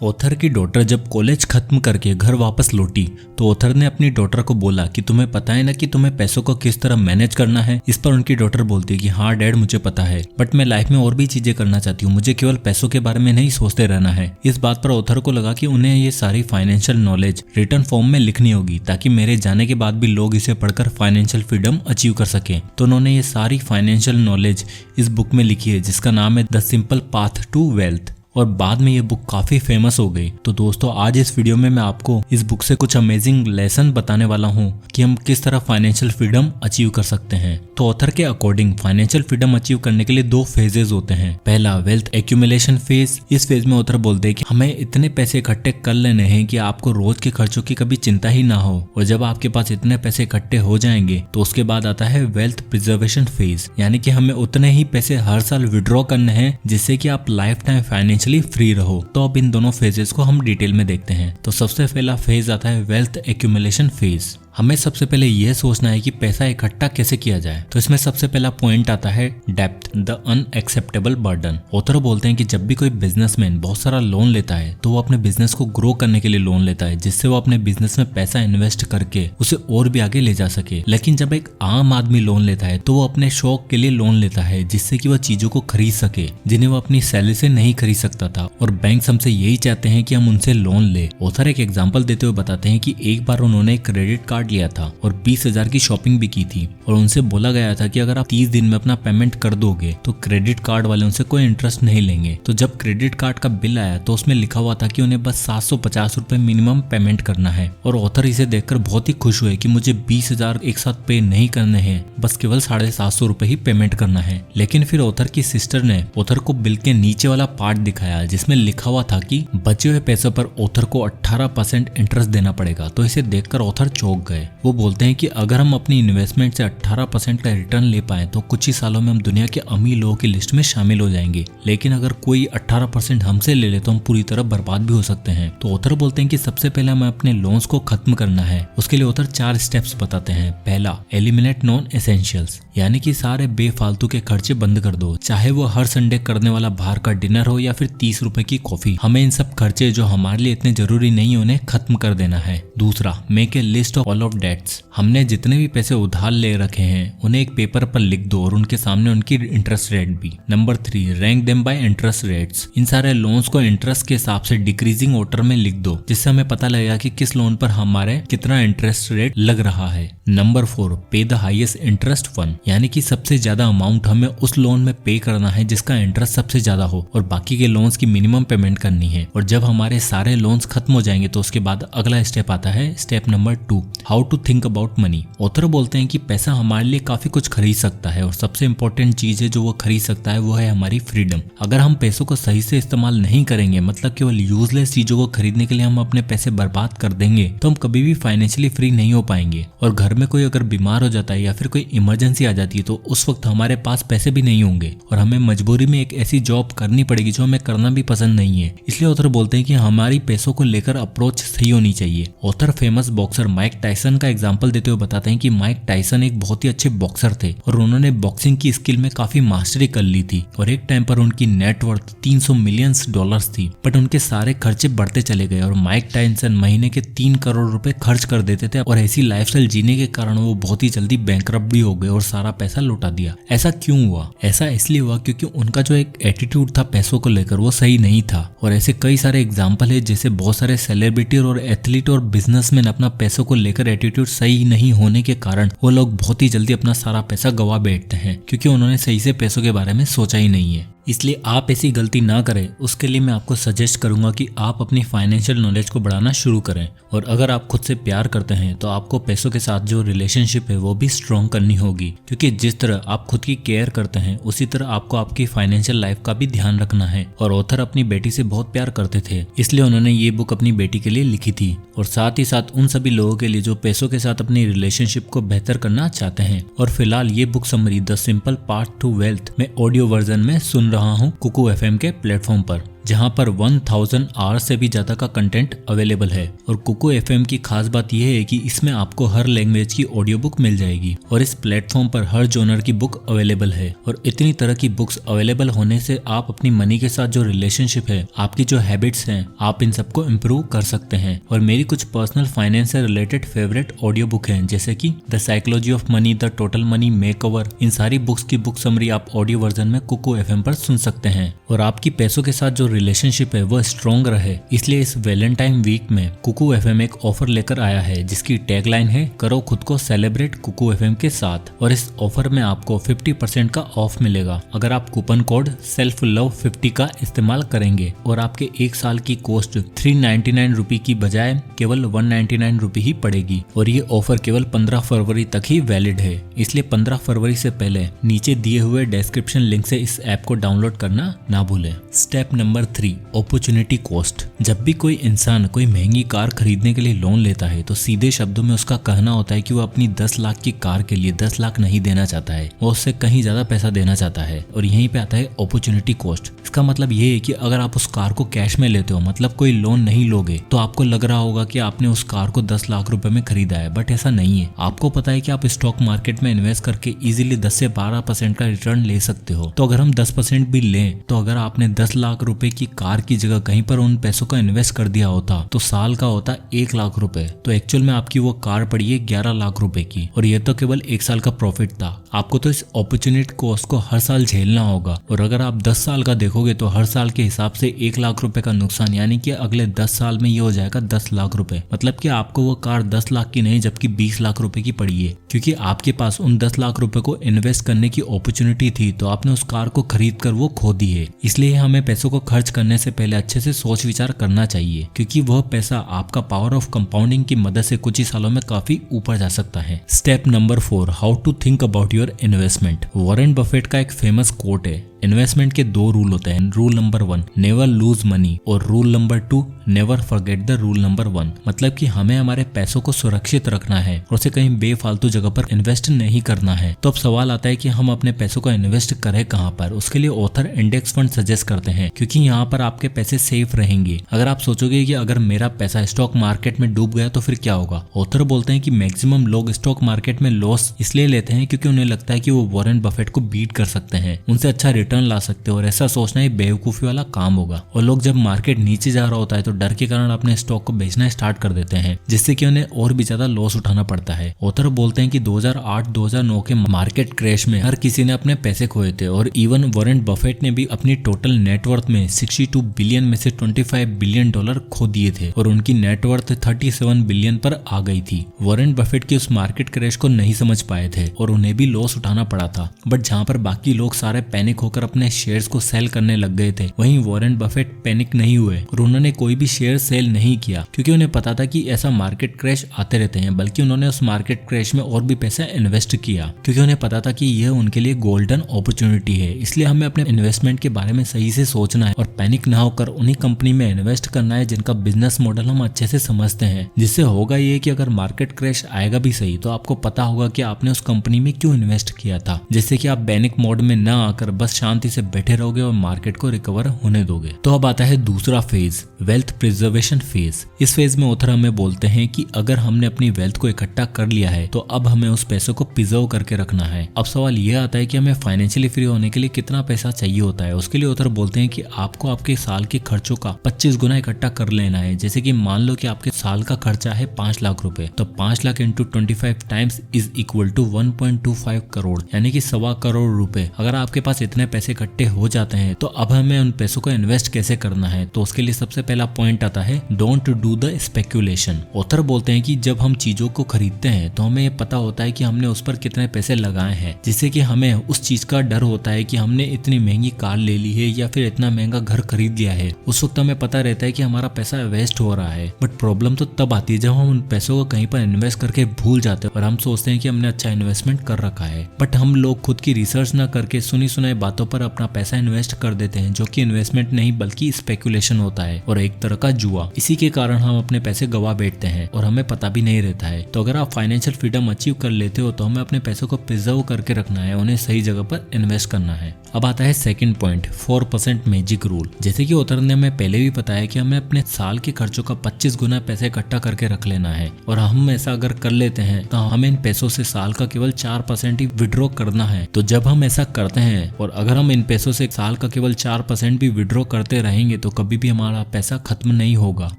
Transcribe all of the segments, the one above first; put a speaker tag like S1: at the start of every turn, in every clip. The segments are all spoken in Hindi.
S1: ऑथर की डॉटर जब कॉलेज खत्म करके घर वापस लौटी तो ऑथर ने अपनी डॉटर को बोला कि तुम्हें पता है ना कि तुम्हें पैसों को किस तरह मैनेज करना है। इस पर उनकी डॉटर बोलती है कि हाँ डैड मुझे पता है, बट मैं लाइफ में और भी चीजें करना चाहती हूँ, मुझे केवल पैसों के बारे में नहीं सोचते रहना है। इस बात पर ऑथर को लगा कि उन्हें ये सारी फाइनेंशियल नॉलेज रिटर्न फॉर्म में लिखनी होगी ताकि मेरे जाने के बाद भी लोग इसे पढ़कर फाइनेंशियल फ्रीडम अचीव कर सके। तो उन्होंने ये सारी फाइनेंशियल नॉलेज इस बुक में लिखी है जिसका नाम है the simple path to wealth, और बाद में ये बुक काफी फेमस हो गई। तो दोस्तों आज इस वीडियो में मैं आपको इस बुक से कुछ अमेजिंग लेसन बताने वाला हूँ कि हम किस तरह फाइनेंशियल फ्रीडम अचीव कर सकते हैं। तो ऑथर के अकॉर्डिंग फाइनेंशियल फ्रीडम अचीव करने के लिए दो फेजेस होते हैं। पहला वेल्थ एक्यूमुलेशन फेज। इस फेज में ऑथर बोलते हैं कि हमें इतने पैसे इकट्ठे कर लेने हैं कि आपको रोज के खर्चों की कभी चिंता ही ना हो, और जब आपके पास इतने पैसे इकट्ठे हो जाएंगे तो उसके बाद आता है वेल्थ प्रिजर्वेशन फेज, यानी कि हमें उतने ही पैसे हर साल विड्रॉ करने हैं जिससे कि आप लाइफ टाइम फाइनेंशियली फ्री रहो। तो अब इन दोनों फेजेस को हम डिटेल में देखते हैं। तो सबसे पहला फेज आता है वेल्थ एक्यूमुलेशन फेज। हमें सबसे पहले यह सोचना है कि पैसा इकट्ठा कैसे किया जाए। तो इसमें सबसे पहला पॉइंट आता है depth, the unacceptable burden. Author बोलते हैं कि जब भी कोई बिजनेसमैन बहुत सारा लोन लेता है तो वो अपने बिजनेस को ग्रो करने के लिए लोन लेता है, जिससे वो अपने बिजनेस में पैसा इन्वेस्ट करके उसे और भी आगे ले जा सके। लेकिन जब एक आम आदमी लोन लेता है तो वो अपने शौक के लिए लोन लेता है जिससे कि वह चीजों को खरीद सके जिन्हें वो अपनी सैलरी से नहीं खरीद सकता था, और बैंक हमसे यही चाहते हैं कि हम उनसे लोन ले। ऑथर एक एग्जाम्पल देते हुए बताते हैं कि एक बार उन्होंने एक क्रेडिट कार्ड लिया था और 20,000 की शॉपिंग भी की थी, और उनसे बोला गया था कि अगर आप 30 दिन में अपना पेमेंट कर दोगे तो क्रेडिट कार्ड वाले उनसे कोई इंटरेस्ट नहीं लेंगे। तो जब क्रेडिट कार्ड का बिल आया तो उसमें लिखा हुआ था कि उन्हें बस 750 रुपए मिनिमम पेमेंट करना है, और ऑथर इसे देखकर बहुत ही खुश हुए कि मुझे 20,000 एक साथ पे नहीं करने हैं, बस केवल 750 रुपए ही पेमेंट करना है। लेकिन फिर ऑथर की सिस्टर ने ऑथर को बिल के नीचे वाला पार्ट दिखाया जिसमें लिखा हुआ था कि बचे हुए पैसों पर ऑथर को 18% इंटरेस्ट देना पड़ेगा। तो इसे देखकर ऑथर चौंक गए। वो बोलते हैं कि अगर हम अपनी इन्वेस्टमेंट से 18% का रिटर्न ले पाए तो कुछ ही सालों में हम दुनिया के अमीर लोगों की लिस्ट में शामिल हो जाएंगे, लेकिन अगर कोई 18% हमसे ले ले तो हम पूरी तरह बर्बाद भी हो सकते हैं। तो ऑथर बोलते हैं कि सबसे पहले हमें अपने लोन्स को खत्म करना है। उसके लिए ऑथर 4 स्टेप्स बताते हैं। पहला, एलिमिनेट नॉन एसेंशियल्स, यानी कि सारे बेफालतू के खर्चे बंद कर दो, चाहे वो हर संडे करने वाला बाहर का डिनर हो या फिर 30 रुपए की कॉफी। हमें इन सब खर्चे जो हमारे लिए इतने जरूरी नहीं उन्हें खत्म कर देना है। दूसरा, make a list of all of debts. हमने जितने भी पैसे उधार ले रखे हैं उन्हें एक पेपर पर लिख दो और उनके सामने उनकी इंटरेस्ट रेट भी। Number 3, rank them by interest rates. इन सारे लोन्स को इंटरेस्ट के हिसाब से डिक्रीजिंग ऑर्डर में लिख दो, जिससे हमें पता लगेगा कि किस लोन पर हमारे कितना इंटरेस्ट रेट लग रहा है। नंबर 4, पे द हाईएस्ट इंटरेस्ट वन, यानी कि सबसे ज्यादा अमाउंट हमें उस लोन में पे करना है जिसका इंटरेस्ट सबसे ज्यादा हो, और बाकी के लोन्स की मिनिमम पेमेंट करनी है। और जब हमारे सारे लोन्स खत्म हो जाएंगे तो उसके बाद अगला स्टेप आता है step number 2, how to think about money. Author बोलते हैं कि पैसा हमारे लिए काफी कुछ खरीद सकता है, और सबसे इंपॉर्टेंट चीज है जो वो खरीद सकता है वो है हमारी फ्रीडम। अगर हम पैसों को सही से इस्तेमाल नहीं करेंगे, मतलब केवल यूजलेस चीजों को खरीदने के लिए हम अपने पैसे बर्बाद कर देंगे, तो हम कभी भी फाइनेंशियली फ्री नहीं हो पाएंगे। और घर में कोई अगर बीमार हो जाता है या फिर कोई इमरजेंसी आ जाती है तो उस वक्त हमारे पास पैसे भी नहीं होंगे, और हमें मजबूरी में एक ऐसी जॉब करनी पड़ेगी जो हमें करना भी पसंद नहीं है। इसलिए ऑथर बोलते हैं कि हमारी पैसों को लेकर अप्रोच सही होनी चाहिए। Author famous boxer Mike Tyson का एग्जाम्पल देते हुए बताते हैं कि माइक टायसन एक बहुत ही अच्छे बॉक्सर थे और उन्होंने बॉक्सिंग की स्किल में काफी मास्टरी कर ली थी, और एक टाइम पर उनकी नेटवर्थ 300 मिलियन डॉलर्स थी। बट उनके सारे खर्चे बढ़ते चले गए और माइक टायसन महीने के 3 करोड़ रुपए खर्च कर देते थे, और ऐसी लाइफस्टाइल जीने के कारण वो बहुत ही जल्दी बैंकरप्ट भी हो गए और सारा पैसा लौटा दिया। ऐसा क्यों हुआ? ऐसा इसलिए हुआ क्योंकि उनका जो एक एटीट्यूड था पैसों को लेकर वो सही नहीं था। और ऐसे कई सारे एग्जाम्पल है जैसे बहुत सारे सेलिब्रिटी और एथलीट और बिजनेसमैन अपना पैसों को लेकर एटीट्यूड सही नहीं होने के कारण वो लोग बहुत ही जल्दी अपना सारा पैसा गवा बैठते हैं, क्योंकि उन्होंने सही से पैसों के बारे में सोचा ही नहीं है। इसलिए आप ऐसी गलती ना करें, उसके लिए मैं आपको सजेस्ट करूंगा कि आप अपनी फाइनेंशियल नॉलेज को बढ़ाना शुरू करें। और अगर आप खुद से प्यार करते हैं तो आपको पैसों के साथ जो रिलेशनशिप है वो भी स्ट्रॉन्ग करनी होगी, क्योंकि जिस तरह आप खुद की केयर करते हैं उसी तरह आपको आपकी फाइनेंशियल लाइफ का भी ध्यान रखना है। और ऑथर अपनी बेटी से बहुत प्यार करते थे, इसलिए उन्होंने ये बुक अपनी बेटी के लिए लिखी थी, और साथ ही साथ उन सभी लोगों के लिए जो पैसों के साथ अपनी रिलेशनशिप को बेहतर करना चाहते हैं। और फिलहाल ये book summary the simple path to wealth में ऑडियो वर्जन में सुन रहा हूँ कुकू FM के प्लेटफॉर्म पर। जहाँ पर 1000 आवर्स से भी ज्यादा का कंटेंट अवेलेबल है। और कुकू एफएम की खास बात यह है कि इसमें आपको हर लैंग्वेज की ऑडियो बुक मिल जाएगी और इस प्लेटफॉर्म पर हर जॉनर की बुक अवेलेबल है। और इतनी तरह की बुक्स अवेलेबल होने से आप अपनी मनी के साथ जो रिलेशनशिप है, आपकी जो हैबिट्स हैं, आप इन सबको इम्प्रूव कर सकते हैं। और मेरी कुछ पर्सनल फाइनेंस से रिलेटेड फेवरेट ऑडियो बुक हैं, जैसे कि the psychology of money, the total money makeover. इन सारी बुक्स की बुक समरी आप ऑडियो वर्जन में कुकू एफएम पर सुन सकते हैं। और आपकी पैसों के साथ जो रिलेशनशिप है वो स्ट्रॉन्ग रहे, इसलिए इस वैलेंटाइन वीक में कुकू एफएम एक ऑफर लेकर आया है जिसकी टैगलाइन है, करो खुद को सेलिब्रेट कुकू एफएम के साथ। और इस ऑफर में आपको 50% का ऑफ मिलेगा अगर आप कूपन कोड सेल्फ लव 50 का इस्तेमाल करेंगे। और आपके एक साल की कॉस्ट 399 रुपए की बजाय केवल 199 रुपए ही पड़ेगी। और ये ऑफर केवल 15 फरवरी तक ही वैलिड है, इसलिए 15 फरवरी से पहले नीचे दिए हुए डिस्क्रिप्शन लिंक से इस ऐप को डाउनलोड करना ना भूलें। Step number 3, opportunity cost. जब भी कोई इंसान कोई महंगी कार खरीदने के लिए लोन लेता है तो सीधे शब्दों में उसका कहना होता है कि वो अपनी 10 लाख की कार के लिए 10 लाख नहीं देना चाहता है, वो उससे कहीं ज्यादा पैसा देना चाहता है। और यहीं पे आता है अपॉर्चुनिटी कॉस्ट। इसका मतलब ये है कि अगर आप उस कार को कैश में लेते हो, मतलब कोई लोन नहीं लोगे, तो आपको लग रहा होगा कि आपने उस कार को 10 लाख रुपए में खरीदा है, बट ऐसा नहीं है। आपको पता है कि आप स्टॉक मार्केट में इन्वेस्ट करके इजीली 10 से 12% का रिटर्न ले सकते हो। तो अगर हम 10% भी लें, तो अगर आपने 10 लाख रुपए की कार की जगह कहीं पर उन पैसों का इन्वेस्ट कर दिया होता तो साल का होता 1 लाख रुपए। तो एक्चुअल में आपकी वो कार पड़ी है 11 लाख रुपए की, और ये तो केवल 1 साल का प्रॉफिट था। आपको तो इस अपॉर्चुनिटी कॉस्ट को हर साल झेलना होगा। और अगर आप 10 साल का देखोगे तो हर साल के हिसाब से 1 लाख रुपए का नुकसान, यानी कि अगले 10 साल में ये हो जाएगा 10 लाख रुपए। मतलब कि आपको वो कार 10 लाख की नहीं जबकि 20 लाख रुपए की पड़ी है, क्योंकि आपके पास उन 10 लाख रुपए को इन्वेस्ट करने की अपॉर्चुनिटी थी, तो आपने उस कार को खरीद कर वो खो दी है। इसलिए हमें पैसों को खर्च करने से पहले अच्छे से सोच विचार करना चाहिए, क्योंकि वह पैसा आपका पावर ऑफ कंपाउंडिंग की मदद से कुछ ही सालों में काफी ऊपर जा सकता है। Step number 4, how to think about your investment. Warren Buffett का एक फेमस कोट है, इन्वेस्टमेंट के 2 रूल होते हैं। Rule number 1, never lose money, और rule number 2, never forget the rule number 1। मतलब कि हमें हमारे पैसों को सुरक्षित रखना है और उसे कहीं बेफालतू जगह पर इन्वेस्ट नहीं करना है। तो अब सवाल आता है कि हम अपने पैसों को इन्वेस्ट करें कहाँ पर। उसके लिए ऑथर इंडेक्स फंड सजेस्ट करते हैं, क्योंकि यहाँ पर आपके पैसे सेफ रहेंगे। अगर आप सोचोगे कि अगर मेरा पैसा स्टॉक मार्केट में डूब गया तो फिर क्या होगा, ऑथर बोलते हैं कि मैक्सिमम लोग स्टॉक मार्केट में लॉस इसलिए लेते हैं क्योंकि उन्हें लगता है कि वो वॉरेन बफेट को बीट कर सकते हैं, उनसे अच्छा रिटर्न ला सकते हो। और ऐसा सोचना ही बेवकूफी वाला काम होगा। और लोग जब मार्केट नीचे जा रहा होता है तो डर के कारण अपने स्टॉक को बेचना स्टार्ट कर देते हैं, जिससे कि उन्हें और भी ज्यादा लॉस उठाना पड़ता है। ऑथर बोलते हैं कि 2008-2009 के मार्केट क्रैश में हर किसी ने अपने पैसे खोए थे, और इवन वॉरेन बफेट ने भी अपनी टोटल नेटवर्थ में 62 बिलियन में से 25 बिलियन डॉलर खो दिए थे, और उनकी नेटवर्थ 37 बिलियन पर आ गई थी। वॉरेन बफेट की उस मार्केट क्रैश को नहीं समझ पाए थे और उन्हें भी लॉस उठाना पड़ा था। बट जहाँ पर बाकी लोग सारे पैनिक होकर अपने शेयर्स को सेल करने लग गए थे, वहीं वॉरेन बफेट पैनिक नहीं हुए और उन्होंने कोई भी शेयर सेल नहीं किया, क्योंकि उन्हें पता था कि ऐसा मार्केट क्रैश आते रहते हैं। बल्कि उन्होंने उस मार्केट क्रैश में और भी पैसा इन्वेस्ट किया, क्योंकि उन्हें पता था कि यह उनके लिए गोल्डन अपॉर्चुनिटी है। इसलिए हमें अपने इन्वेस्टमेंट के बारे में सही से सोचना है और पैनिक ना होकर उन्हीं कंपनी में इन्वेस्ट करना है जिनका बिजनेस मॉडल हम अच्छे से समझते हैं। जिससे होगा ये कि अगर मार्केट क्रैश आएगा भी सही तो आपको पता होगा कि आपने उस कंपनी में क्यों इन्वेस्ट किया था, जिससे कि आप पैनिक मोड में ना आकर बस शांति से बैठे रहोगे और मार्केट को रिकवर होने दोगे। तो अब आता है दूसरा फेज, वेल्थ प्रिजर्वेशन फेज। इस फेज में ऑथर हमें बोलते हैं कि अगर हमने अपनी वेल्थ को इकट्ठा कर लिया है तो अब हमें उस पैसों को प्रिजर्व करके रखना है। अब सवाल यह आता है कि हमें फाइनेंशियली फ्री होने के लिए कितना पैसा चाहिए होता है। उसके लिए ऑथर बोलते हैं कि आपको आपके साल के खर्चों का 25 गुना इकट्ठा कर लेना है। जैसे कि मान लो कि आपके साल का खर्चा है 5 लाख रुपए, तो 5 lakh into 25 times is equal to 1.25 crore, यानी कि 1.25 करोड़ रुपए। अगर आपके पास इतने पैसे इकट्ठे हो जाते हैं तो अब हमें उन पैसों को इन्वेस्ट कैसे करना है। तो उसके लिए सबसे पहला पॉइंट आता है, don't do the speculation. Author बोलते हैं कि जब हम चीजों को खरीदते हैं तो हमें ये पता होता है कि हमने उस पर कितने पैसे लगाए हैं, जिससे कि हमें उस चीज का डर होता है कि हमने इतनी महंगी कार ले ली है या फिर इतना महंगा घर खरीद लिया है। उस वक्त हमें पता रहता है कि हमारा पैसा वेस्ट हो रहा है। बट प्रॉब्लम तो तब आती है जब हम उन पैसों को कहीं पर इन्वेस्ट करके भूल जाते हैं और हम सोचते हैं कि हमने अच्छा इन्वेस्टमेंट कर रखा है। बट हम लोग खुद की रिसर्च ना करके सुनी सुनाई बातों पर अपना पैसा इन्वेस्ट कर देते हैं, जो कि इन्वेस्टमेंट नहीं बल्कि स्पेकुलेशन होता है और एक तरह का जुआ। इसी के कारण हम अपने पैसे गवा बैठते हैं और हमें पता भी नहीं रहता है। तो अगर आप फाइनेंशियल फ्रीडम अचीव कर लेते हो तो हमें अपने पैसों को प्रिजर्व करके रखना है, उन्हें सही जगह पर इन्वेस्ट करना है। अब आता है सेकंड पॉइंट, 4% मैजिक रूल। जैसे कि ऑथर ने हमें पहले भी बताया कि हमें अपने साल के खर्चों का 25 गुना पैसे इकट्ठा करके रख लेना है, और हम ऐसा अगर कर लेते हैं तो हमें इन पैसों से साल का केवल 4% ही विड्रॉ करना है। तो जब हम ऐसा करते हैं और अगर हम इन पैसों से साल का केवल 4% भी विड्रॉ करते रहेंगे तो कभी भी हमारा पैसा खत्म नहीं होगा।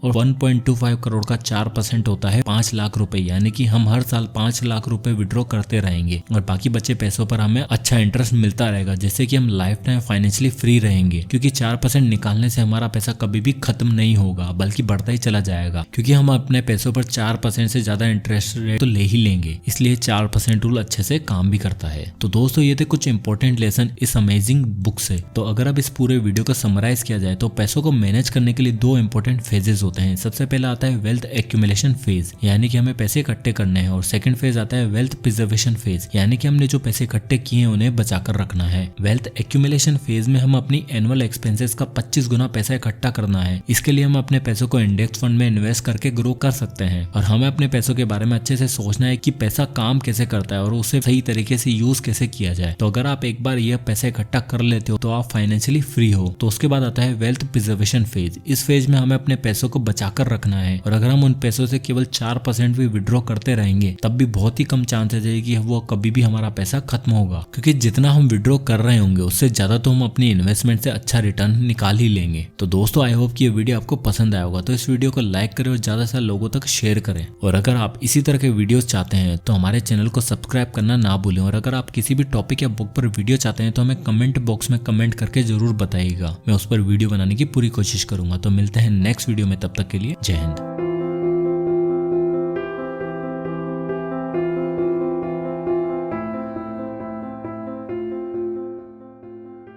S1: और 1.25 करोड़ का 4% होता है 5 लाख रुपए, यानी कि हम हर साल 5 लाख रुपए विड्रॉ करते रहेंगे और बाकी बचे पैसों पर हमें अच्छा इंटरेस्ट मिलता रहेगा, जिससे कि हम लाइफ टाइम फाइनेंशियली फ्री रहेंगे। क्योंकि 4% निकालने से हमारा पैसा कभी भी खत्म नहीं होगा बल्कि बढ़ता ही चला जाएगा, क्योंकि हम अपने पैसों पर 4% से ज्यादा इंटरेस्ट रेट तो ले ही लेंगे। इसलिए 4% रूल अच्छे से काम भी करता है। तो दोस्तों ये थे कुछ इंपॉर्टेंट लेसन इस अमेजिंग बुक से। तो अगर अब इस पूरे वीडियो को समराइज किया जाए तो पैसों को मैनेज करने के लिए 2 इंपॉर्टेंट फेजेस होते हैं। सबसे पहला आता है वेल्थ एक्यूमुलेशन फेज, यानी कि हमें पैसे इकट्ठे करने हैं, और सेकंड फेज आता है वेल्थ प्रिजर्वेशन फेज, यानी कि हमने जो पैसे इकट्ठे किए हैं उन्हें बचाकर रखना है। वेल्थ एक्यूमुलेशन फेज में हम अपनी एनुअल एक्सपेंसेस का 25 गुना पैसा इकट्ठा करना है। इसके लिए हम अपने पैसों को इंडेक्स फंड में इन्वेस्ट करके ग्रो कर सकते हैं, और हमें अपने पैसों के बारे में अच्छे से सोचना है कि पैसा काम कैसे करता है और उसे सही तरीके से यूज कैसे किया जाए। तो अगर आप एक बार यह पैसे इकट्ठा कर लेते हो तो आप फाइनेंशियली फ्री हो। तो उसके बाद आता है वेल्थ प्रिजर्वेशन फेज। इस फेज में हमें अपने पैसों को बचाकर रखना है, और अगर हम उन पैसों से केवल 4% भी विड्रॉ करते रहेंगे तब भी बहुत ही कम चांसेस है कि वो कभी भी हमारा पैसा खत्म होगा, क्योंकि जितना हम विड्रॉ कर रहे होंगे उससे ज्यादा तो हम अपनी इन्वेस्टमेंट से अच्छा रिटर्न निकाल ही लेंगे। तो दोस्तों आई होप कि ये वीडियो आपको पसंद आया होगा, तो इस वीडियो को लाइक करें और ज्यादा से लोगों तक शेयर करें। और अगर आप इसी तरह के वीडियोस चाहते हैं तो हमारे चैनल को सब्सक्राइब करना ना भूलें। और अगर आप किसी भी टॉपिक या बुक पर वीडियो चाहते हैं तो हमें कमेंट बॉक्स में कमेंट करके जरूर बताइएगा, मैं उस पर वीडियो बनाने की पूरी कोशिश करूंगा। तो मिलते हैं नेक्स्ट वीडियो में, तब तक के लिए जय हिंद।